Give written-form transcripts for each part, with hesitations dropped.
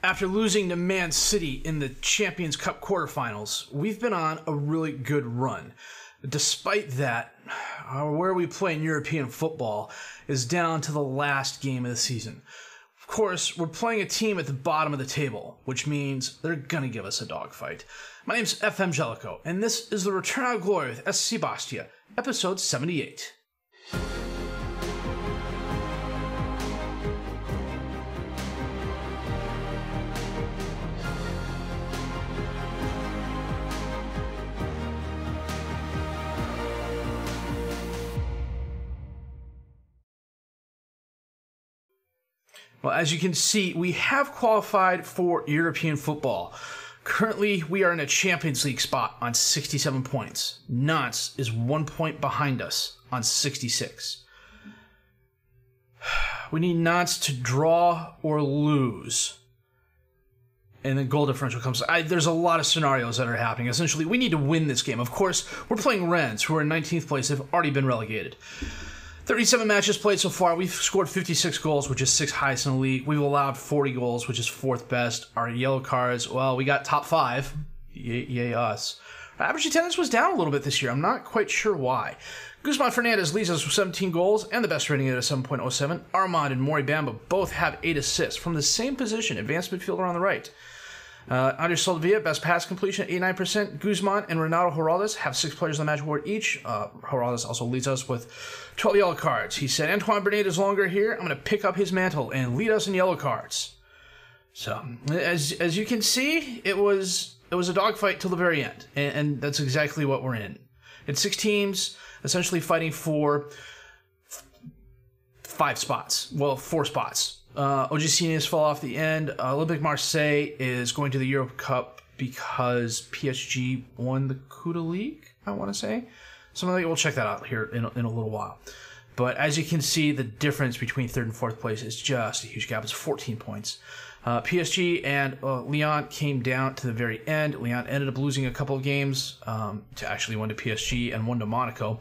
After losing to Man City in the Champions Cup quarterfinals, we've been on a really good run. Despite that, where we play in European football is down to the last game of the season. Of course, we're playing a team at the bottom of the table, which means they're going to give us a dogfight. My name's FM19, and this is the Return of Gloria with SC Bastia, episode 78. Well, as you can see, we have qualified for European football. Currently, we are in a Champions League spot on 67 points. Nantes is 1 point behind us on 66. We need Nantes to draw or lose. And then goal differential comes. There's a lot of scenarios that are happening. Essentially, we need to win this game. Of course, we're playing Rennes, who are in 19th place. They've already been relegated. 37 matches played so far. We've scored 56 goals, which is 6th highest in the league. We've allowed 40 goals, which is 4th best. Our yellow cards, well, we got top 5. Yay us. Our average attendance was down a little bit this year. I'm not quite sure why. Guzman Fernandez leads us with 17 goals and the best rating at a 7.07. Armand and Mori Bamba both have 8 assists from the same position, advanced midfielder on the right. Andres Soldevilla, best pass completion at 89%. Guzman and Renato Heraldes have 6 players on the match board each. Heraldes also leads us with 12 yellow cards. He said, Antoine Bernat is longer here. I'm going to pick up his mantle and lead us in yellow cards. So, as you can see, it was a dogfight till the very end. And that's exactly what we're in. It's 6 teams essentially fighting for 5 spots. Well, 4 spots. OGC has fall off the end. Olympique Marseille is going to the Euro Cup because PSG won the Coupe de League, I want to say. Something like we'll check that out here in a little while. But as you can see, the difference between 3rd and 4th place is just a huge gap. It's 14 points. PSG and Lyon came down to the very end. Lyon ended up losing a couple of games to actually one to PSG and one to Monaco.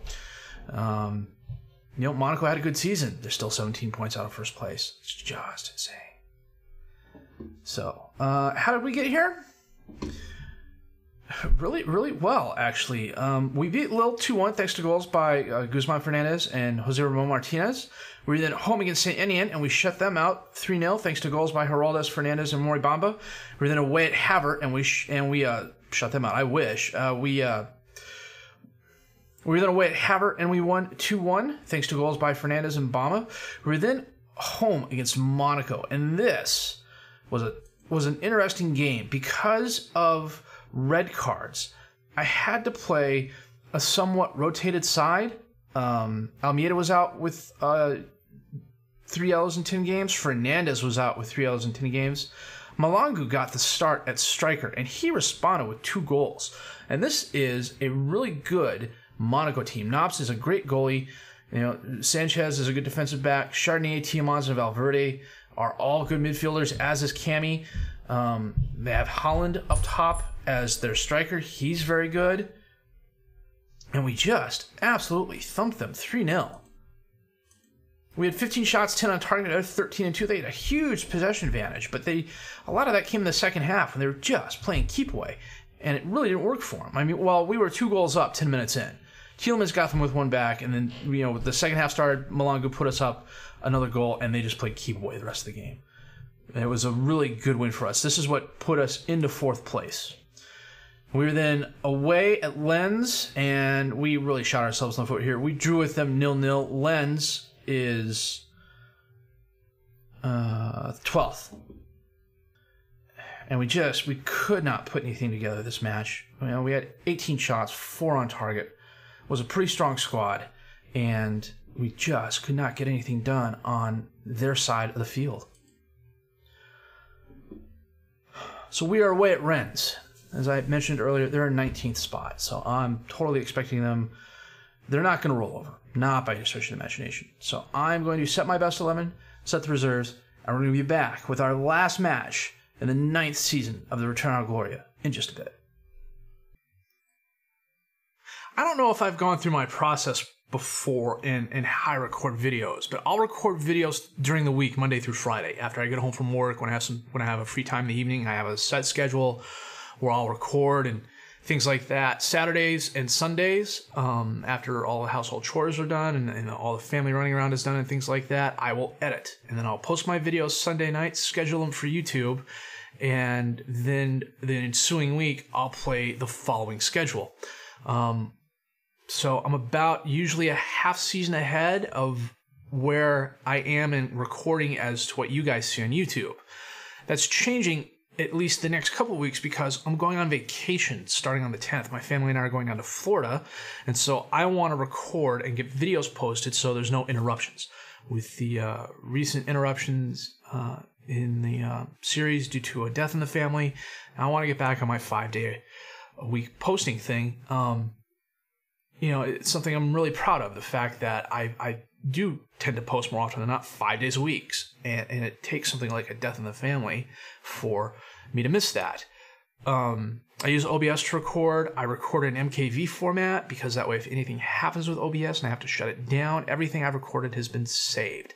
Monaco had a good season. They're still 17 points out of first place. It's just insane. So, how did we get here? Really, really well, actually. We beat Lille 2-1 thanks to goals by Guzman Fernandez and Jose Ramon Martinez. We were then at home against Saint-Étienne, and we shut them out 3-0 thanks to goals by Heraldes, Fernandez, and Mori Bamba. We were then away at Havre, and we shut them out. I wish. We were then away at Havre, and we won 2-1, thanks to goals by Fernandez and Bamba. We were then home against Monaco, and this was an interesting game. Because of red cards, I had to play a somewhat rotated side. Almeida was out with 3 yellows in 10 games. Fernandez was out with 3 yellows in 10 games. Malangu got the start at striker, and he responded with 2 goals. And this is a really good Monaco team. Knops is a great goalie. Sanchez is a good defensive back. Chardonnay, Tiamans, and Valverde are all good midfielders, as is Cami. They have Holland up top as their striker. He's very good. And we just absolutely thumped them 3-0. We had 15 shots, 10 on target, 13-2. They had a huge possession advantage, but a lot of that came in the second half when they were just playing keep away. And it really didn't work for them. We were 2 goals up 10 minutes in. Tielemans got them with 1 back, and then, the second half started, Malangu put us up another goal, and they just played keep away the rest of the game. And it was a really good win for us. This is what put us into 4th place. We were then away at Lens, and we really shot ourselves in the foot here. We drew with them 0-0. Lens is 12th. And we could not put anything together this match. We had 18 shots, 4 on target. It was a pretty strong squad, and we just could not get anything done on their side of the field. So we are away at Rennes. As I mentioned earlier, they're in 19th spot, so I'm totally expecting them. They're not going to roll over, not by any stretch of the imagination. So I'm going to set my best 11, set the reserves, and we're going to be back with our last match in the 9th season of the Return of Gloria in just a bit. I don't know if I've gone through my process before and how I record videos. But I'll record videos during the week, Monday through Friday. After I get home from work, when I have a free time in the evening, I have a set schedule where I'll record and things like that. Saturdays and Sundays, after all the household chores are done and all the family running around is done and things like that, I will edit. And then I'll post my videos Sunday night, schedule them for YouTube, and then the ensuing week, I'll play the following schedule. So I'm about usually a half season ahead of where I am in recording as to what you guys see on YouTube. That's changing at least the next couple of weeks because I'm going on vacation starting on the 10th. My family and I are going down to Florida, and so I want to record and get videos posted so there's no interruptions. With the recent interruptions in the series due to a death in the family, I want to get back on my 5-day-a-week posting thing. It's something I'm really proud of, the fact that I do tend to post more often than not 5 days a week, and it takes something like a death in the family for me to miss that. I use OBS to record. I record in MKV format because that way if anything happens with OBS and I have to shut it down, everything I've recorded has been saved.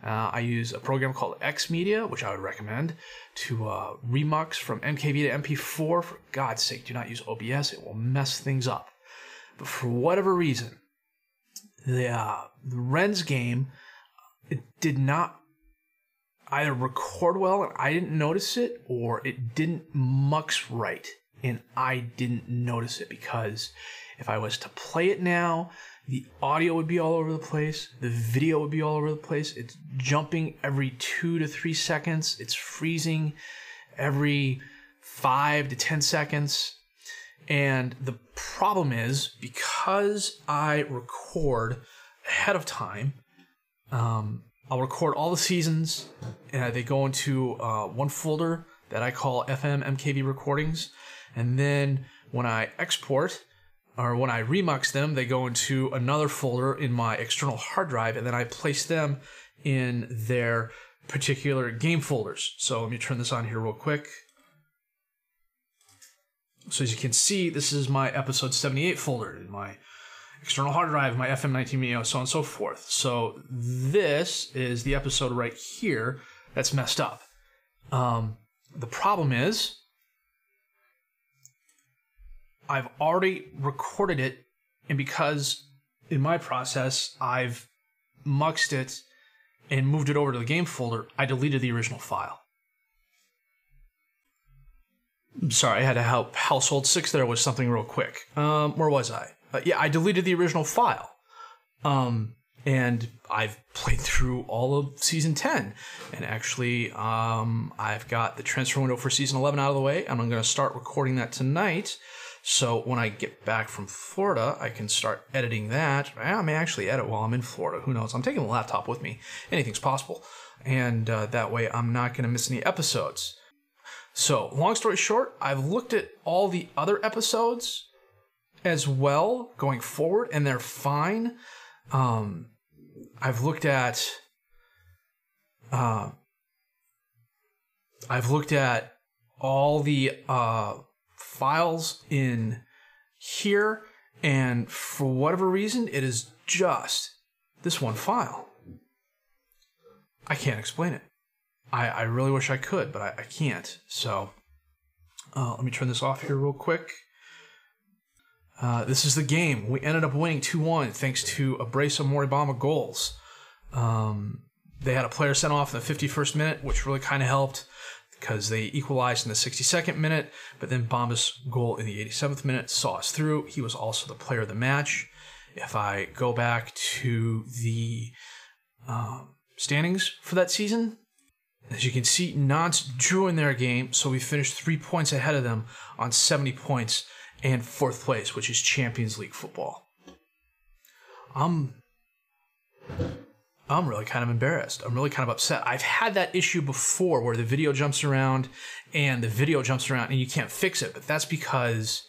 I use a program called Xmedia, which I would recommend, to remux from MKV to MP4. For God's sake, do not use OBS. It will mess things up. But for whatever reason, the Rennes game, it did not either record well and I didn't notice it, or it didn't mux right and I didn't notice it, because if I was to play it now, the audio would be all over the place, the video would be all over the place. It's jumping every 2 to 3 seconds. It's freezing every 5 to 10 seconds. And the problem is, because I record ahead of time, I'll record all the seasons, and they go into one folder that I call FM recordings. And then when I export, or when I remux them, they go into another folder in my external hard drive, and then I place them in their particular game folders. So let me turn this on here real quick. So as you can see, this is my episode 78 folder in my external hard drive, my FM19, so on and so forth. So this is the episode right here that's messed up. The problem is, I've already recorded it, and because in my process I've muxed it and moved it over to the game folder, I deleted the original file. Sorry, I had to help Household 6 there with something real quick. Where was I? I deleted the original file. And I've played through all of Season 10. And actually, I've got the transfer window for Season 11 out of the way, and I'm going to start recording that tonight. So when I get back from Florida, I can start editing that. I may actually edit while I'm in Florida. Who knows? I'm taking the laptop with me. Anything's possible. And that way, I'm not going to miss any episodes. So, long story short, I've looked at all the other episodes as well going forward, and they're fine. I've looked at all the files in here, and for whatever reason, it is just this one file. I can't explain it. I really wish I could, but I can't. So let me turn this off here real quick. This is the game. We ended up winning 2-1 thanks to a brace of Moribama goals. They had a player sent off in the 51st minute, which really kind of helped because they equalized in the 62nd minute, but then Bamba's goal in the 87th minute saw us through. He was also the player of the match. If I go back to the standings for that season, as you can see, Nantes drew in their game, so we finished 3 points ahead of them on 70 points and 4th place, which is Champions League football. I'm really kind of embarrassed. I'm really kind of upset. I've had that issue before where the video jumps around and you can't fix it, but that's because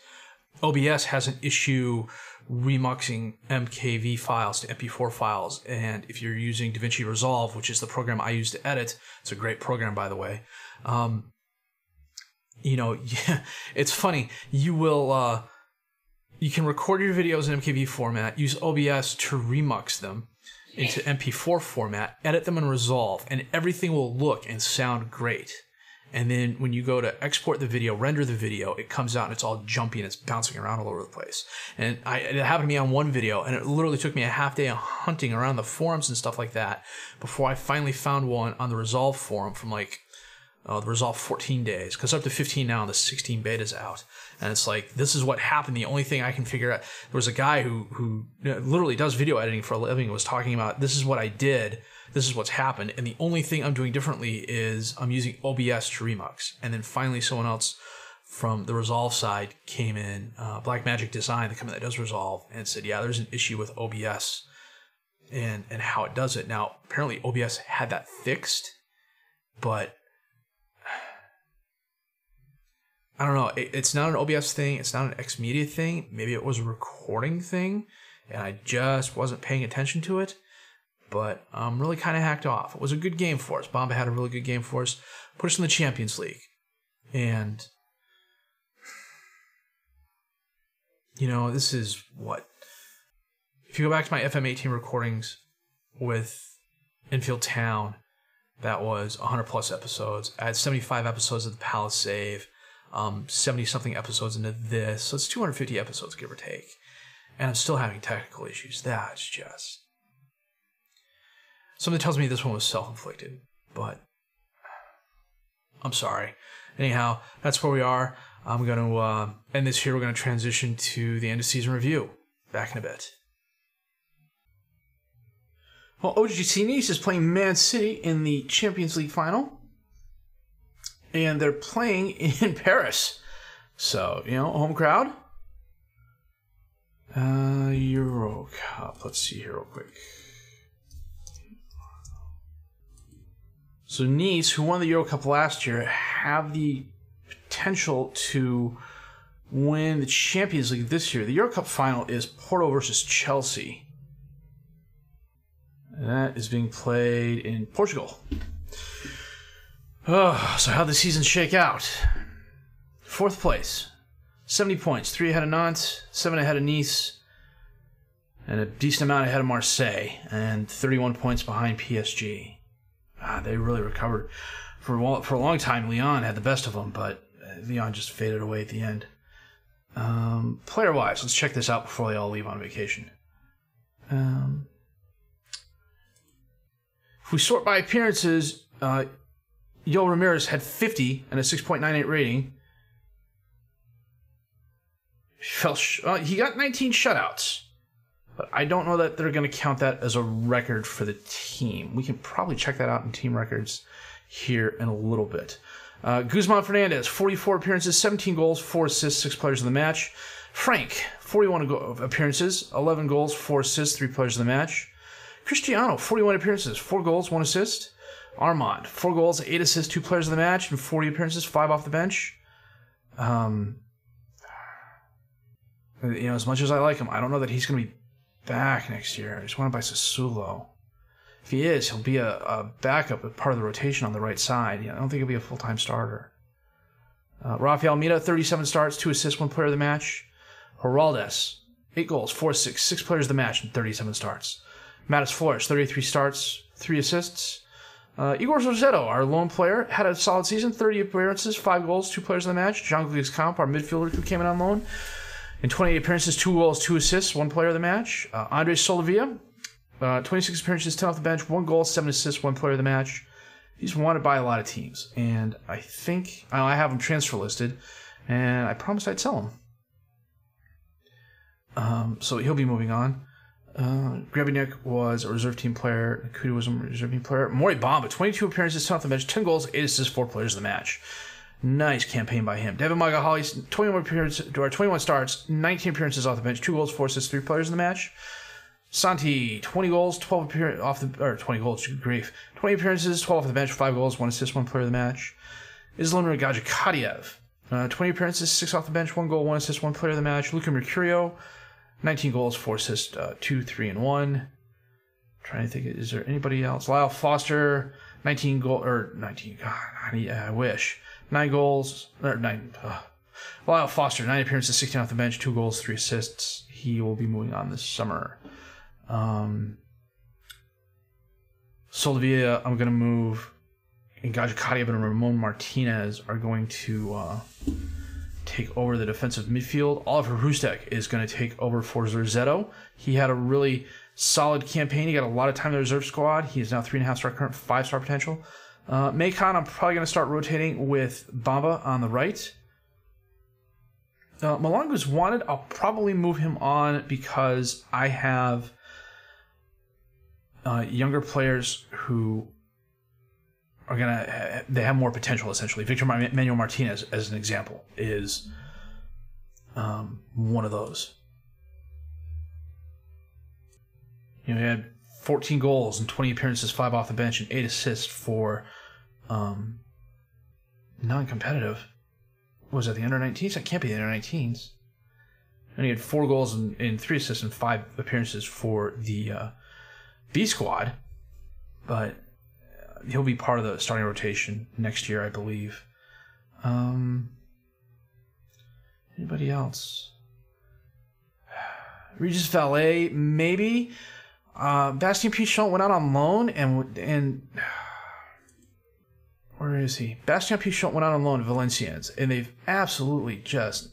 OBS has an issue remuxing MKV files to MP4 files, and if you're using DaVinci Resolve, which is the program I use to edit, it's a great program, by the way. It's funny. You will you can record your videos in MKV format, use OBS to remux them into MP4 format, edit them in Resolve, and everything will look and sound great. And then when you go to export the video, render the video, it comes out and it's all jumpy and it's bouncing around all over the place. And it happened to me on one video, and it literally took me a half day of hunting around the forums and stuff like that before I finally found one on the Resolve forum from like the Resolve 14 days, because up to 15 now and the 16 beta's out. And it's like, this is what happened. The only thing I can figure out, there was a guy who literally does video editing for a living and was talking about, this is what I did, this is what's happened, and the only thing I'm doing differently is I'm using OBS to remux. And then finally someone else from the Resolve side came in, Black Magic Design, the company that does Resolve, and said, yeah, there's an issue with OBS and how it does it. Now, apparently OBS had that fixed, but I don't know. It's not an OBS thing. It's not an Xmedia thing. Maybe it was a recording thing, and I just wasn't paying attention to it. But I'm really kind of hacked off. It was a good game for us. Bomba had a really good game for us. Put us in the Champions League. And, you know, this is what? If you go back to my FM19 recordings with Infield Town, that was 100 plus episodes. I had 75 episodes of the Palace Save. 70-something episodes into this. So it's 250 episodes, give or take. And I'm still having technical issues. That's just... Something tells me this one was self-inflicted, but I'm sorry. Anyhow, that's where we are. I'm going to end this here. We're going to transition to the end-of-season review. Back in a bit. Well, OGC Nice is playing Man City in the Champions League final. And they're playing in Paris. So, you know, home crowd. Euro Cup. Let's see here real quick. So Nice, who won the Euro Cup last year, have the potential to win the Champions League this year. The Euro Cup final is Porto versus Chelsea. And that is being played in Portugal. Oh, so how'd the season shake out? 4th place. 70 points. 3 ahead of Nantes, 7 ahead of Nice, and a decent amount ahead of Marseille, and 31 points behind PSG. They really recovered. For a long time, Lyon had the best of them, but Lyon just faded away at the end. Player-wise, let's check this out before they all leave on vacation. If we sort by appearances, Yoel Ramirez had 50 and a 6.98 rating. He got 19 shutouts. But I don't know that they're going to count that as a record for the team. We can probably check that out in team records here in a little bit. Guzman Fernandez, 44 appearances, 17 goals, 4 assists, 6 players of the match. Frank, 41 appearances, 11 goals, 4 assists, 3 players of the match. Cristiano, 41 appearances, 4 goals, 1 assist. Armand, 4 goals, 8 assists, 2 players of the match, and 40 appearances, 5 off the bench. You know, as much as I like him, I don't know that he's going to be back next year. I just want to buy Sassuolo. If he is, he'll be a backup, a part of the rotation on the right side. I don't think he'll be a full-time starter. Rafael Almeida, 37 starts, 2 assists, 1 player of the match. Heraldes, 8 goals, 4 assists, 6 players of the match, and 37 starts. Matis Flores, 33 starts, 3 assists. Igor Rossetto, our lone player, had a solid season, 30 appearances, 5 goals, 2 players of the match. Jean-Luc Camp, our midfielder who came in on loan, in 28 appearances, 2 goals, 2 assists, 1 player of the match. Andre Solovia, 26 appearances, 10 off the bench, 1 goal, 7 assists, 1 player of the match. He's wanted by a lot of teams, and I think I have him transfer listed, and I promised I'd sell him. So he'll be moving on. Grebinik was a reserve team player. Nakuda was a reserve team player. Mori Bamba, 22 appearances, 10 off the bench, 10 goals, 8 assists, 4 players of the match. Nice campaign by him. Devin Magahali, 21 starts, 19 appearances off the bench, 2 goals, 4 assists, 3 players in the match. Santi, 20 goals, 20 goals, good grief. 20 appearances, 12 off the bench, 5 goals, 1 assist, 1 player of the match. Islam Ragajikadiev, 20 appearances, 6 off the bench, 1 goal, 1 assist, 1 player of the match. Luca Mercurio, 19 goals, 4 assists, 2, 3, and 1. Trying to think, is there anybody else? Lyle Foster, 19 goals, or 19, God, I wish. 9 goals, or 9, Lyle Foster, 9 appearances, 16 off the bench, 2 goals, 3 assists. He will be moving on this summer. Soldevilla, I'm going to move. And Gajikadia and Ramon Martinez are going to take over the defensive midfield. Oliver Hustek is going to take over for Zorzetto. He had a really solid campaign. He got a lot of time in the reserve squad. He is now 3.5 star current, 5-star potential. Macon, I'm probably going to start rotating with Bamba on the right. Malonga's wanted. I'll probably move him on because I have younger players who are they have more potential, essentially. Victor Manuel Martinez, as an example, is one of those. He had 14 goals and 20 appearances, 5 off the bench, and 8 assists for non-competitive. What was that, the under-19s? That can't be the under-19s. And he had 4 goals and 3 assists and 5 appearances for the B squad. But he'll be part of the starting rotation next year, I believe. Anybody else? Regis Valet, maybe. Bastien Pichon went out on loan and where is he? Bastien Pichon went out on loan to Valenciennes, and they've absolutely just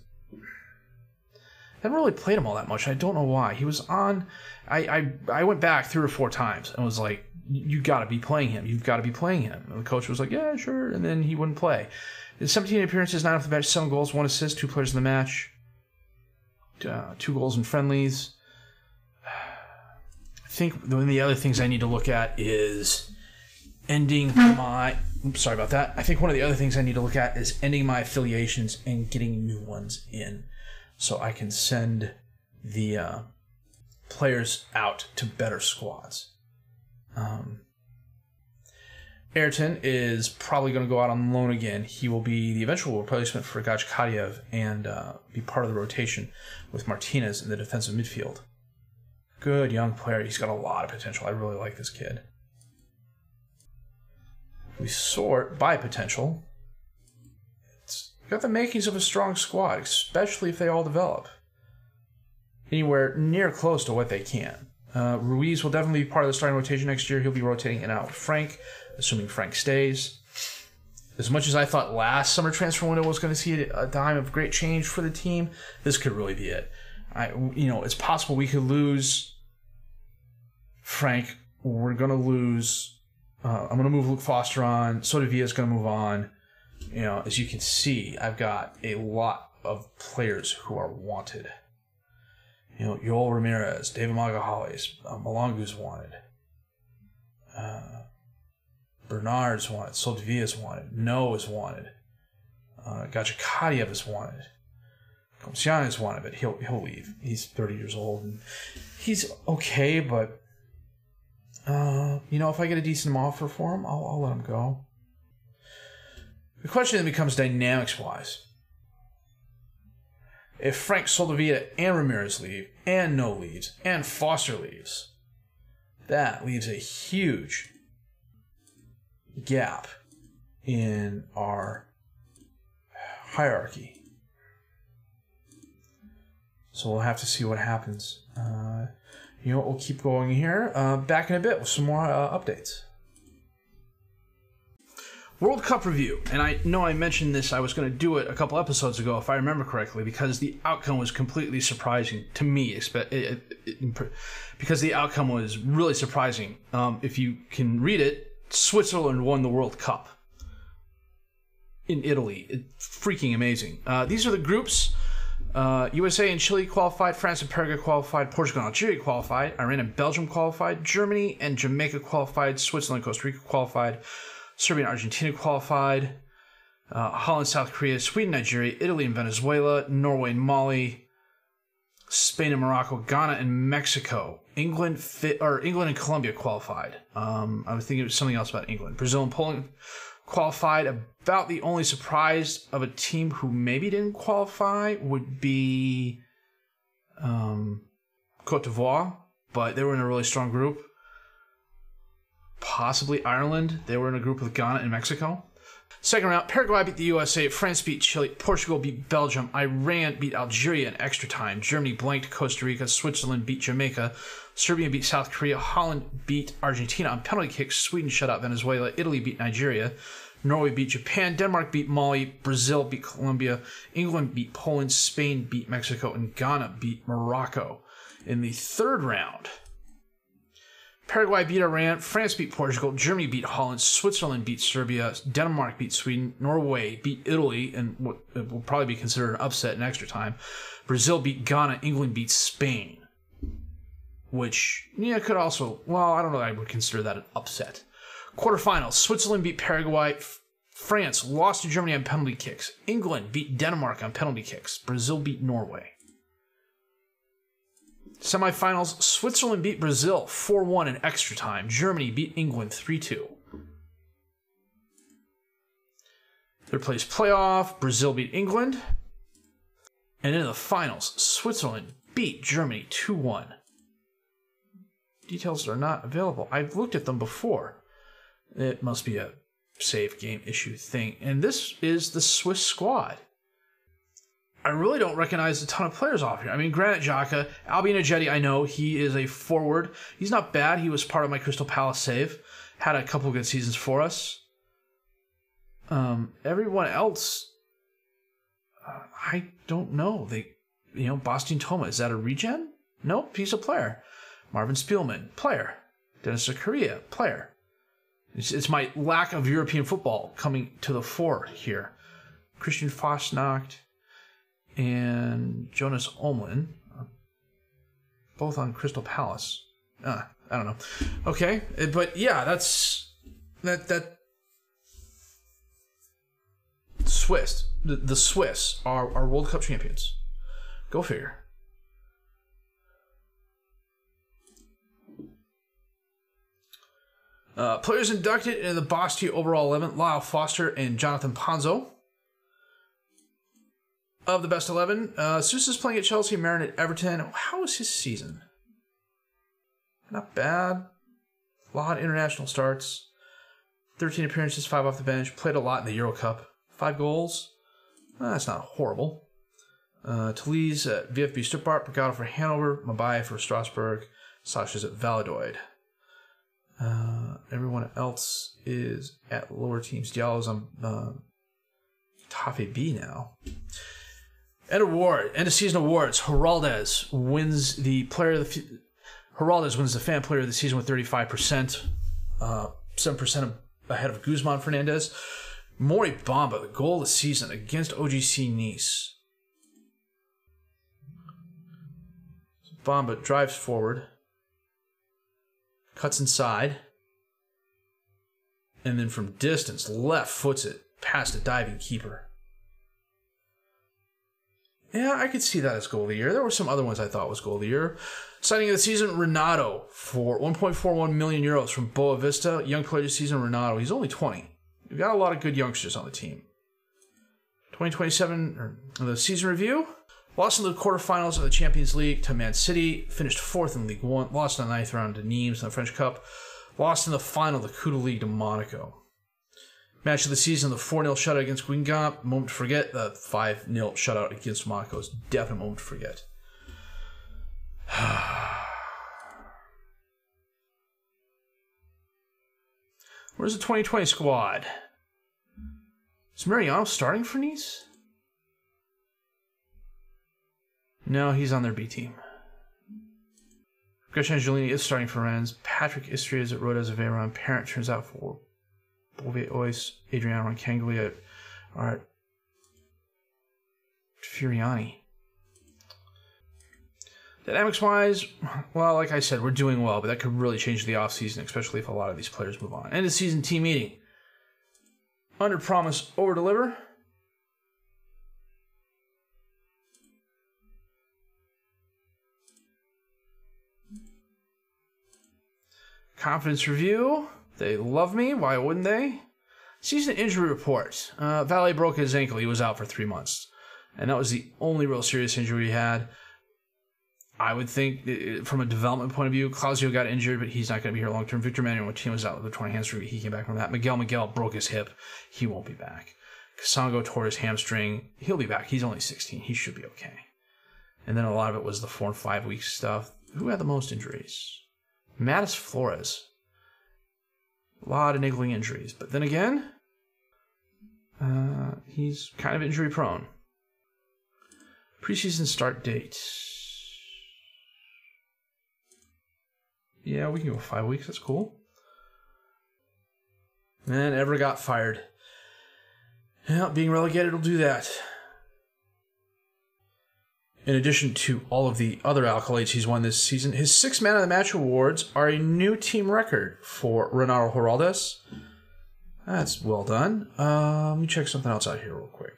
haven't really played him all that much. I don't know why. He was on. I went back 3 or 4 times and was like, you got to be playing him. You've got to be playing him. And the coach was like, yeah, sure. And then he wouldn't play. 17 appearances, 9 off the bench, 7 goals, 1 assist, 2 players in the match, 2 goals in friendlies. I think one of the other things I need to look at is ending my... Oops, sorry about that. I think one of the other things I need to look at is ending my affiliations and getting new ones in so I can send the players out to better squads. Ayrton is probably going to go out on loan again. He will be the eventual replacement for Gajikadia and be part of the rotation with Martinez in the defensive midfield. Good young player. He's got a lot of potential. I really like this kid. We sort by potential. It's got the makings of a strong squad, especially if they all develop anywhere near close to what they can. Ruiz will definitely be part of the starting rotation next year. He'll be rotating in and out with Frank, assuming Frank stays. As much as I thought last summer transfer window was going to see a time of great change for the team, this could really be it. It's possible we could lose Frank. We're going to lose... I'm going to move Luke Foster on. Sotovia is going to move on. As you can see, I've got a lot of players who are wanted. Yoel Ramirez, David Magahales, Malongu's wanted. Bernard's wanted. Soldivia's wanted. No is wanted. Gajikadia is wanted. Komsian is wanted, but he'll leave. He's 30 years old and he's okay, but if I get a decent offer for him, I'll let him go. The question then becomes dynamics-wise. If Frank, Soldevilla, and Ramirez leave, and No leaves, and Foster leaves, that leaves a huge gap in our hierarchy. So we'll have to see what happens. We'll keep going here. Back in a bit with some more updates. World Cup review. And I know I mentioned this, I was going to do it a couple episodes ago, if I remember correctly, because the outcome was completely surprising to me, because the outcome was really surprising. If you can read it, Switzerland won the World Cup in Italy. It's freaking amazing. These are the groups. USA and Chile qualified, France and Paraguay qualified, Portugal and Algeria qualified, Iran and Belgium qualified, Germany and Jamaica qualified, Switzerland and Costa Rica qualified, Serbia and Argentina qualified, Holland, South Korea, Sweden, Nigeria, Italy and Venezuela, Norway and Mali, Spain and Morocco, Ghana and Mexico, England and Colombia qualified. I was thinking of something else about England. Brazil and Poland qualified. About the only surprise of a team who maybe didn't qualify would be Cote d'Ivoire, but they were in a really strong group. Possibly Ireland. They were in a group with Ghana and Mexico. Second round, Paraguay beat the USA, France beat Chile, Portugal beat Belgium, Iran beat Algeria in extra time, Germany blanked Costa Rica, Switzerland beat Jamaica, Serbia beat South Korea, Holland beat Argentina on penalty kicks, Sweden shut out Venezuela, Italy beat Nigeria, Norway beat Japan, Denmark beat Mali, Brazil beat Colombia, England beat Poland, Spain beat Mexico, and Ghana beat Morocco. In the third round, Paraguay beat Iran, France beat Portugal, Germany beat Holland, Switzerland beat Serbia, Denmark beat Sweden, Norway beat Italy, and what will probably be considered an upset in extra time. Brazil beat Ghana, England beat Spain, which, yeah, could also, well, I don't know that I would consider that an upset. Quarterfinals, Switzerland beat Paraguay, France lost to Germany on penalty kicks, England beat Denmark on penalty kicks, Brazil beat Norway. Semifinals, Switzerland beat Brazil 4-1 in extra time. Germany beat England 3-2. Third place playoff, Brazil beat England. And in the finals, Switzerland beat Germany 2-1. Details are not available. I've looked at them before. It must be a save game issue thing. And this is the Swiss squad. I really don't recognize a ton of players off here. I mean, Granit Xhaka, Albino Jetty, I know. He is a forward. He's not bad. He was part of my Crystal Palace save. Had a couple good seasons for us. Everyone else, I don't know. Bastia Toma, is that a regen? Nope, he's a player. Marvin Spielman, player. Dennis Zakaria, player. It's my lack of European football coming to the fore here. Christian Fasnacht and Jonas Omlin, both on Crystal Palace. I don't know. Okay, but yeah, that's that. Swiss, the Swiss are World Cup champions. Go figure. Players inducted in the Bastia overall 11, Lyle Foster and Jonathan Ponzo. Of the best 11, Sousa is playing at Chelsea, Marin at Everton. How was his season? Not bad. A lot of international starts. 13 appearances, 5 off the bench. Played a lot in the Euro Cup. 5 goals. That's not horrible. Talise at VfB Stuttgart, Brigado for Hanover, Mabai for Strasbourg, Sasha's at Valladolid. Everyone else is at lower teams. Diallo's on Tafe B now. End of season awards. Heraldez wins the Heraldez wins the fan player of the season with 35%, 7% ahead of Guzman Fernandez. Mori Bamba, the goal of the season against OGC Nice. Bamba drives forward, cuts inside, and then from distance, left foots it past a diving keeper. Yeah, I could see that as goal of the year. There were some other ones I thought was goal of the year. Signing of the season, Renato for 1.41 million euros from Boa Vista. Young player this season, Renato. He's only 20. We've got a lot of good youngsters on the team. 2027, the season review. Lost in the quarterfinals of the Champions League to Man City. Finished 4th in League 1. Lost in the 9th round to Nimes in the French Cup. Lost in the final of the Coup de League to Monaco. Match of the season, the 4-0 shutout against Guingamp. Moment to forget. The 5-0 shutout against Monaco is definitely a moment to forget. Where's the 2020 squad? Is Mariano starting for Nice? No, he's on their B team. Gretchen Angelini is starting for Rennes. Patrick Istria is at Rodez Aveyron. Parent turns out for Bove Ois. Adriano Roncanglia are at Furiani. Dynamics-wise, well, like I said, we're doing well, but that could really change the offseason, especially if a lot of these players move on. End of season team meeting. Under promise, over deliver. Confidence review. They love me. Why wouldn't they? Season injury report. Valet broke his ankle. He was out for 3 months. And that was the only real serious injury he had. I would think, from a development point of view, Clausio got injured, but he's not going to be here long term. Victor Manuel was out with a torn hamstring. He came back from that. Miguel broke his hip. He won't be back. Kasango tore his hamstring. He'll be back. He's only 16. He should be okay. And then a lot of it was the 4 and 5 week stuff. Who had the most injuries? Mattis Flores. A lot of niggling injuries. But then again, he's kind of injury prone. Preseason start date. Yeah, we can go 5 weeks. That's cool. And Ever got fired. Yeah, being relegated will do that. In addition to all of the other accolades he's won this season, his 6 Man of the Match awards are a new team record for Renato Heraldes. That's well done. Let me check something else out here real quick.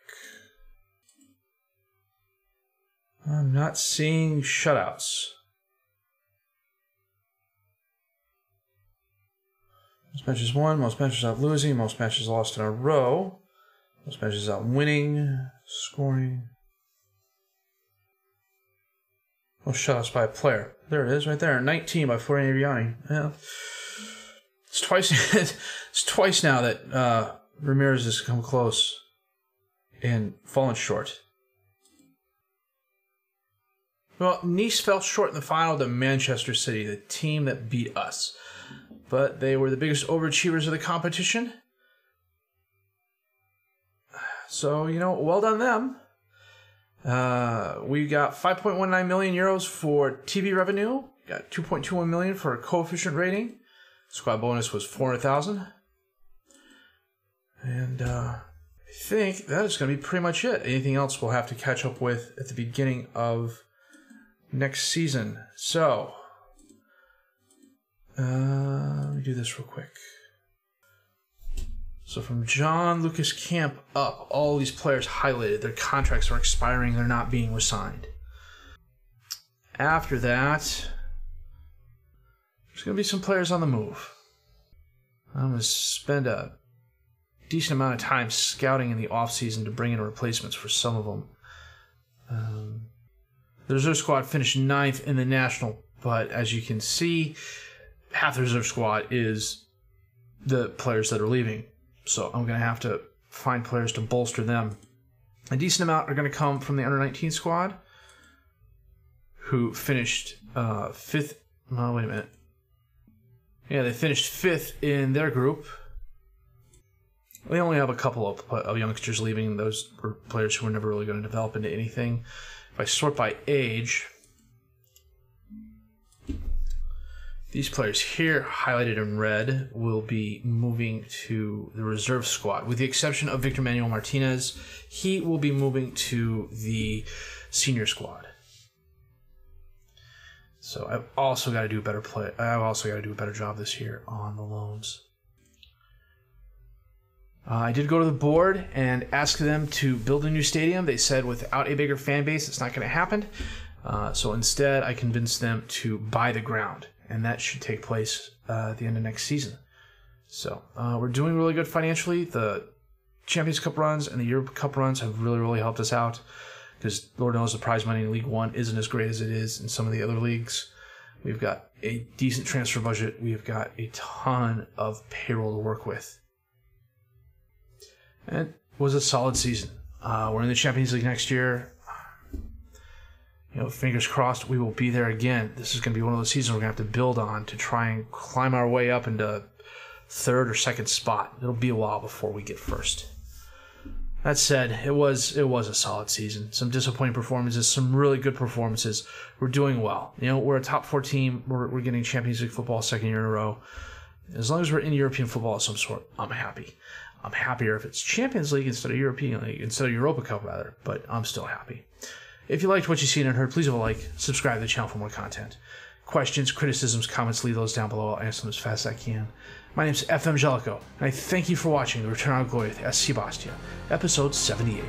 I'm not seeing shutouts. Most matches won, most matches out losing, most matches lost in a row, most matches out winning, scoring. Most shutouts by a player. There it is, right there. 19 by Florian Iriani. Yeah. It's twice now that Ramirez has come close and fallen short. Well, Nice fell short in the final to Manchester City, the team that beat us. But they were the biggest overachievers of the competition. So, well done them. We got 5.19 million euros for TV revenue. Got 2.21 million for a coefficient rating. Squad bonus was 400,000. And I think that is going to be pretty much it. Anything else we'll have to catch up with at the beginning of next season. So, let me do this real quick. So from John Lucas Camp up, all these players highlighted. Their contracts are expiring. They're not being re-signed. After that, there's going to be some players on the move. I'm going to spend a decent amount of time scouting in the offseason to bring in replacements for some of them. The reserve squad finished 9th in the national, but as you can see, half the reserve squad is the players that are leaving. So I'm going to have to find players to bolster them. A decent amount are going to come from the under-19 squad, who finished 5th. Oh, wait a minute. Yeah, they finished 5th in their group. They only have a couple of youngsters leaving. Those were players who were never really going to develop into anything. If I sort by age, these players here, highlighted in red, will be moving to the reserve squad. With the exception of Victor Manuel Martinez, he will be moving to the senior squad. So I've also got to do a better play. I've also got to do a better job this year on the loans. I did go to the board and ask them to build a new stadium. They said without a bigger fan base, it's not going to happen. So instead, I convinced them to buy the ground. And that should take place at the end of next season. So we're doing really good financially. The Champions Cup runs and the Europe Cup runs have really helped us out. Because Lord knows the prize money in League One isn't as great as it is in some of the other leagues. We've got a decent transfer budget. We've got a ton of payroll to work with. And it was a solid season. We're in the Champions League next year. Fingers crossed we will be there again. This is going to be one of those seasons we're going to have to build on to try and climb our way up into 3rd or 2nd spot. It'll be a while before we get 1st. That said, it was a solid season. Some disappointing performances, some really good performances. We're doing well. We're a top 4 team. We're getting Champions League football 2nd year in a row. As long as we're in European football of some sort, I'm happy. I'm happier if it's Champions League instead of European League, instead of Europa Cup rather, but I'm still happy. If you liked what you've seen and heard, please leave a like, subscribe to the channel for more content. Questions, criticisms, comments, leave those down below. I'll answer them as fast as I can. My name's FM19, and I thank you for watching the Return of Gloria with SC Bastia, episode 78.